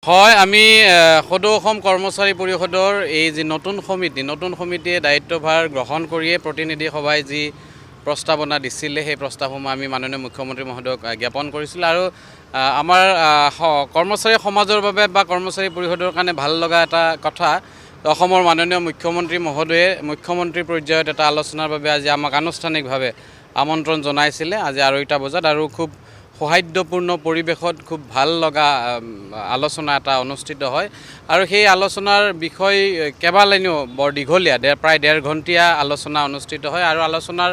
হয়, আমি সদৌ অসম কৰ্মচাৰী পৰিষদৰ এই যি নতুন সমিতিয়ে দায়িত্বভাৰ গ্ৰহণ কৰিয়ে প্ৰতিনিধি সভাই যি প্ৰস্তাৱনা দিছিলে সেই প্ৰস্তাৱসমূহ আমি মাননীয় মুখ্যমন্ত্ৰী মহোদয়ক জ্ঞাপন কৰিছিলোঁ আৰু আমাৰ কৰ্মচাৰী সমাজৰ বাবে বা কৰ্মচাৰী পৰিষদৰ কাৰণে ভাল লগা এটা কথা অসমৰ মাননীয় মুখ্যমন্ত্ৰী মহোদয়ে মুখ্যমন্ত্ৰী পৰ্যায়ত এটা আলোচনাৰ বাবে আজি আমাক আনুষ্ঠানিকভাৱে আমন্ত্ৰণ জনাইছিলে আজি 2:30 বজাত আৰু খুব সৌহাৰ্দ্যপূৰ্ণ পৰিৱেশত খুব ভাল লগা আলোচনা এটা অনুষ্ঠিত হয় আৰু সেই আলোচনাৰ বিষয় কেইবালানিও বৰ দীঘলীয়া প্ৰায় 1.5 ঘণ্টীয়া আলোচনা অনুষ্ঠিত হয় আৰু আলোচনাৰ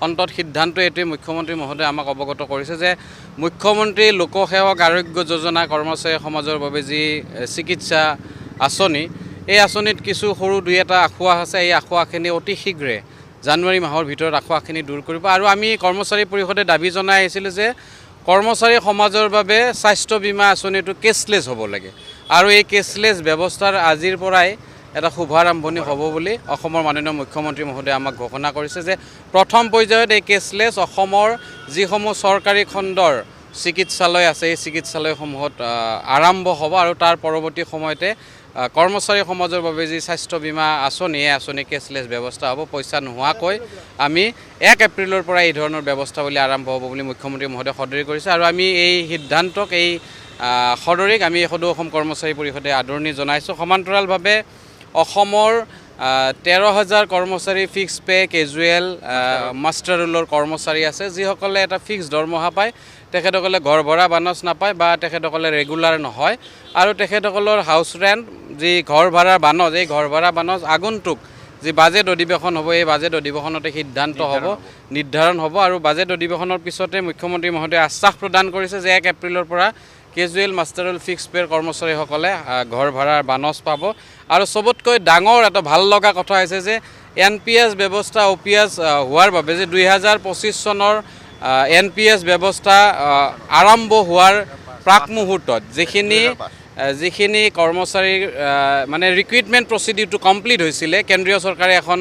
অন্তত সিদ্ধান্ত এটোৱে মুখ্যমন্ত্ৰী মহোদয়ে আমাক অৱগত কৰিছে যে মুখ্যমন্ত্ৰী লোকসেৱক আৰোগ্য যোজনা কৰ্মচাৰী সমাজৰ বাবে যি চিকিৎসা আঁচনি এই আঁচনিত কিছু সৰু দুই এটা আঁসোৱাহ আছে এই আঁসোৱাহখিনি অতি শীঘ্ৰে জানুৱাৰী মাহৰ ভিতৰত আঁসোৱাহখিনি দূৰ কৰিব আৰু আমি কৰ্মচাৰী পৰিষদে দাবী জনাই আহিছিলোঁ যে কৰ্মচাৰী সমাজৰ বাবে স্বাস্থ্য বীমা আঁচনিটো কেছলেছ হ'ব লাগে আৰু এই কেছলেছ ব্যৱস্থাৰ আজিৰ পৰাই এটা শুভাৰম্ভণি হ'ব বুলি অসমৰ মাননীয় মুখ্যমন্ত্ৰী মহোদয়ে আমাক ঘোষণা কৰিছে যে প্ৰথম পৰ্যায়ত এই কেছলেছ অসমৰ যিসমূহ চৰকাৰী খণ্ডৰ চিকিৎসালয় আছে এই চিকিৎসালয়সমূহত আৰম্ভ হ'ব আৰু তাৰ পৰৱৰ্তী সময়তে কৰ্মচাৰী সমাজৰ বাবে যি স্বাস্থ্য বীমা আঁচনি এই আঁচনি কেছলেছ ব্যৱস্থা হ'ব পইচা নোহোৱাকৈ আমি 1 এপ্ৰিলৰ পৰা এই ধৰণৰ ব্যৱস্থাৱলী আৰম্ভ হ'ব বুলি মুখ্যমন্ত্ৰী মহোদয়ে সদৰি কৰিছে আৰু আমি এই সিদ্ধান্তক এই সদৰিক আমি সদৌ অসম কৰ্মচাৰী পৰিষদে আদৰণি জনাইছোঁ সমান্তৰালভাৱে অসমৰ 13,000 কৰ্মচাৰী ফিক্স পে কেজুৱেল মাষ্টাৰ ৰোলৰ কৰ্মচাৰী আছে যিসকলে এটা ফিক্স দৰমহা পায় তেখেতসকলে ঘৰ ভৰা বানচ নাপায় বা তেখেতসকলে ৰেগুলাৰ নহয় আৰু তেখেতসকলৰ হাউচ ৰেণ্ট যি ঘৰ ভাড়াৰ বানচ এই ঘৰ ভাড়া বানচ আগন্তুক যি বাজেট অধিৱেশন হ'ব এই বাজেট অধিৱেশনতে সিদ্ধান্ত হ'ব নিৰ্ধাৰণ হ'ব আৰু বাজেট অধিৱেশনৰ পিছতে মুখ্যমন্ত্ৰী মহোদয়ে আশ্বাস প্ৰদান কৰিছে যে 1 এপ্ৰিলৰ পৰা কেজুৱেল মাষ্টাৰ ৰোল ফিক্স পেৰ কৰ্মচাৰীসকলে ঘৰ ভাড়াৰ বানচ পাব আৰু চবতকৈ ডাঙৰ এটা ভাল লগা কথা হৈছে যে NPS ব্যৱস্থা OPS হোৱাৰ বাবে যে 2025 চনৰ NPS ব্যৱস্থা আৰম্ভ হোৱাৰ প্ৰাক মুহূৰ্তত যিখিনি কৰ্মচাৰীৰ মানে ৰিক্ৰুইটমেণ্ট প্ৰচিডিউৰটো কমপ্লিট হৈছিলে কেন্দ্ৰীয় চৰকাৰে এখন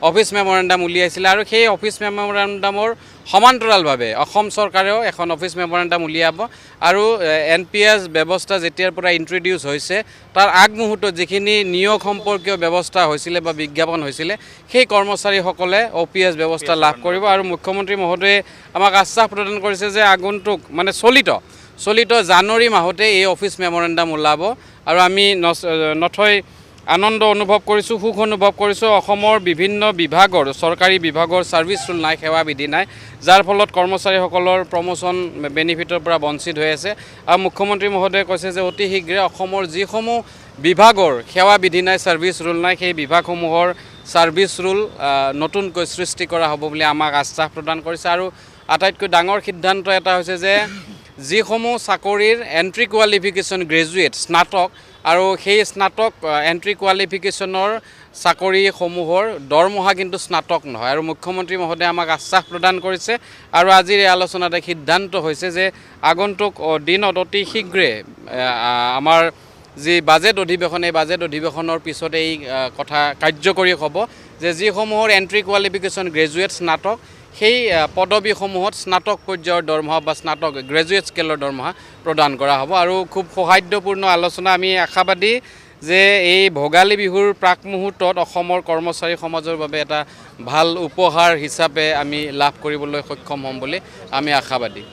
অফিচ মেমৰেণ্ডাম উলিয়াইছিলে আৰু সেই অফিচ মেমৰেণ্ডামৰ সমান্তৰালভাৱে অসম চৰকাৰেও এখন অফিচ মেমৰেণ্ডাম উলিয়াব আৰু NPS ব্যৱস্থা যেতিয়াৰ পৰা ইন্ট্ৰডিউচ হৈছে তাৰ আগমুহূৰ্তত যিখিনি নিয়োগ সম্পৰ্কীয় ব্যৱস্থা হৈছিলে বা বিজ্ঞাপন হৈছিলে সেই কৰ্মচাৰীসকলে OPS ব্যৱস্থা লাভ কৰিব আৰু মুখ্যমন্ত্ৰী মহোদয়ে আমাক আশ্বাস প্ৰদান কৰিছে যে আগন্তুক মানে চলিত জানুৱাৰী মাহতে এই অফিচ মেমৰেণ্ডাম ওলাব আৰু আমি নথৈ আনন্দ অনুভৱ কৰিছোঁ সুখ অনুভৱ কৰিছোঁ অসমৰ বিভিন্ন বিভাগৰ চৰকাৰী বিভাগৰ ছাৰ্ভিচ ৰুল নাই সেৱা বিধি নাই যাৰ ফলত কৰ্মচাৰীসকলৰ প্ৰমোশ্যন বেনিফিটৰ পৰা বঞ্চিত হৈ আছে আৰু মুখ্যমন্ত্ৰী মহোদয়ে কৈছে যে অতি শীঘ্ৰে অসমৰ যিসমূহ বিভাগৰ সেৱা বিধি নাই ছাৰ্ভিচ ৰুল নাই সেই বিভাগসমূহৰ ছাৰ্ভিচ ৰুল নতুনকৈ সৃষ্টি কৰা হ'ব বুলি আমাক আশ্বাস প্ৰদান কৰিছে আৰু আটাইতকৈ ডাঙৰ সিদ্ধান্ত এটা হৈছে যে যিসমূহ চাকৰিৰ এণ্ট্ৰি কোৱালিফিকেশ্যন গ্ৰেজুৱেট স্নাতক আৰু সেই স্নাতক এণ্ট্ৰি কোৱালিফিকেশ্যনৰ চাকৰিসমূহৰ দৰমহা কিন্তু স্নাতক নহয় আৰু মুখ্যমন্ত্ৰী মহোদয়ে আমাক আশ্বাস প্ৰদান কৰিছে আৰু আজিৰ এই আলোচনাতে সিদ্ধান্ত হৈছে যে আগন্তুক দিনত অতি শীঘ্ৰে আমাৰ যি বাজেট অধিৱেশন এই বাজেট অধিৱেশনৰ পিছতে এই কথা কাৰ্যকৰী হ'ব যে যিসমূহৰ এণ্ট্ৰি কোৱালিফিকেশ্যন গ্ৰেজুৱেট স্নাতক সেই পদবীসমূহত স্নাতক পৰ্যায়ৰ দৰমহা বা স্নাতক গ্ৰেজুৱেট স্কেলৰ দৰমহা প্ৰদান কৰা হ'ব আৰু খুব সৌহাৰ্দ্যপূৰ্ণ আলোচনা আমি আশাবাদী যে এই ভোগালী বিহুৰ প্ৰাক মুহূৰ্তত অসমৰ কৰ্মচাৰী সমাজৰ বাবে এটা ভাল উপহাৰ হিচাপে আমি লাভ কৰিবলৈ সক্ষম হ'ম বুলি আমি আশাবাদী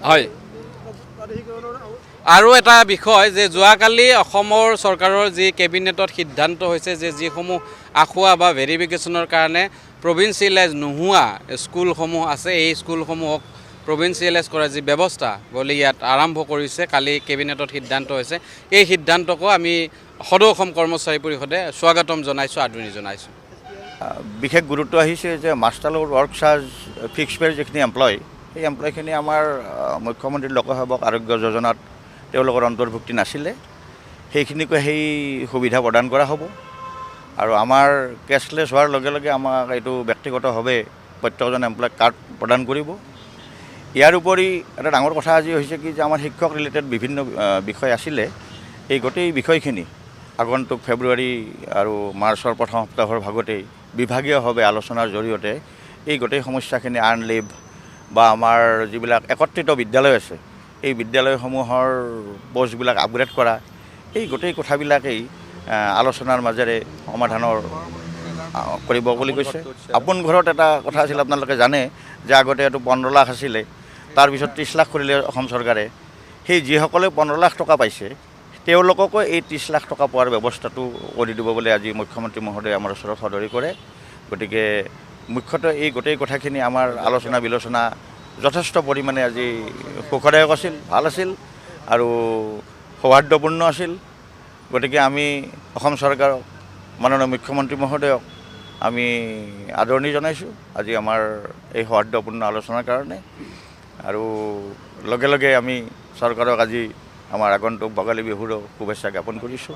হয় আৰু এটা বিষয় যে যোৱাকালি অসমৰ চৰকাৰৰ যি কেবিনেটত সিদ্ধান্ত হৈছে যে যিসমূহ আঁসোৱা বা ভেৰিফিকেশ্যনৰ কাৰণে প্ৰভিন্সিয়েলাইজ নোহোৱা স্কুলসমূহ আছে এই স্কুলসমূহক প্ৰভিন্সিয়েলাইজ কৰাৰ যি ব্যৱস্থা বুলি ইয়াত আৰম্ভ কৰিছে কালি কেবিনেটত সিদ্ধান্ত হৈছে এই সিদ্ধান্তকো আমি সদৌ অসম কৰ্মচাৰী পৰিষদে স্বাগতম জনাইছোঁ আদৰণি জনাইছোঁ বিশেষ গুৰুত্ব আহিছে যে মাষ্টাৰ ৱৰ্ক চাৰ্জ ফিক্স পেৰ যিখিনি এমপ্লয় সেই এমপ্লয়খিনি আমাৰ মুখ্যমন্ত্ৰী লোকসেৱক আৰোগ্য যোজনাত তেওঁলোকৰ অন্তৰ্ভুক্তি নাছিলে সেইখিনিকো সেই সুবিধা প্ৰদান কৰা হ'ব আৰু আমাৰ কেছলেছ হোৱাৰ লগে লগে আমাক এইটো ব্যক্তিগতভাৱে প্ৰত্যেকজন এমপ্লয়ক কাৰ্ড প্ৰদান কৰিব ইয়াৰ উপৰি এটা ডাঙৰ কথা আজি হৈছে কি যে আমাৰ শিক্ষক ৰিলেটেড বিভিন্ন বিষয় আছিলে এই গোটেই বিষয়খিনি আগন্তুক ফেব্ৰুৱাৰী আৰু মাৰ্চৰ প্ৰথম সপ্তাহৰ ভাগতেই বিভাগীয়ভাৱে আলোচনাৰ জৰিয়তে এই গোটেই সমস্যাখিনি আৰ্ণ লিভ বা আমাৰ যিবিলাক একত্ৰিত বিদ্যালয় আছে এই বিদ্যালয়সমূহৰ পোষ্টবিলাক আপগ্ৰেড কৰা, এই গোটেই কথাবিলাকেই আলোচনাৰ মাজেৰে সমাধানৰ কৰিব বুলি কৈছে। আপোন ঘৰত এটা কথা আছিল, আপোনালোকে জানে যে আগতে এইটো 15 লাখ আছিলে, তাৰপিছত 30 লাখ কৰিলে অসম চৰকাৰে। সেই যিসকলে 15 লাখ টকা পাইছে তেওঁলোককো এই 30 লাখ টকা পোৱাৰ ব্যৱস্থাটো কৰি দিব বুলি আজি মুখ্যমন্ত্ৰী মহোদয়ে আমাৰ ওচৰত সদৰি কৰে। গতিকে মুখ্যতঃ এই গোটেই কথাখিনি আমাৰ আলোচনা বিলোচনা যথেষ্ট পৰিমাণে আজি সুখদায়ক আছিল, ভাল আছিল আৰু সৌহাৰ্দ্যপূৰ্ণ আছিল। গতিকে আমি অসম চৰকাৰক, মাননীয় মুখ্যমন্ত্ৰী মহোদয়ক আমি আদৰণি জনাইছোঁ আজি আমাৰ এই সৌহাৰ্দ্যপূৰ্ণ আলোচনাৰ কাৰণে। আৰু লগে লগে আমি চৰকাৰক আজি আমাৰ আগন্তুক ভোগালী বিহুৰো শুভেচ্ছা জ্ঞাপন কৰিছোঁ।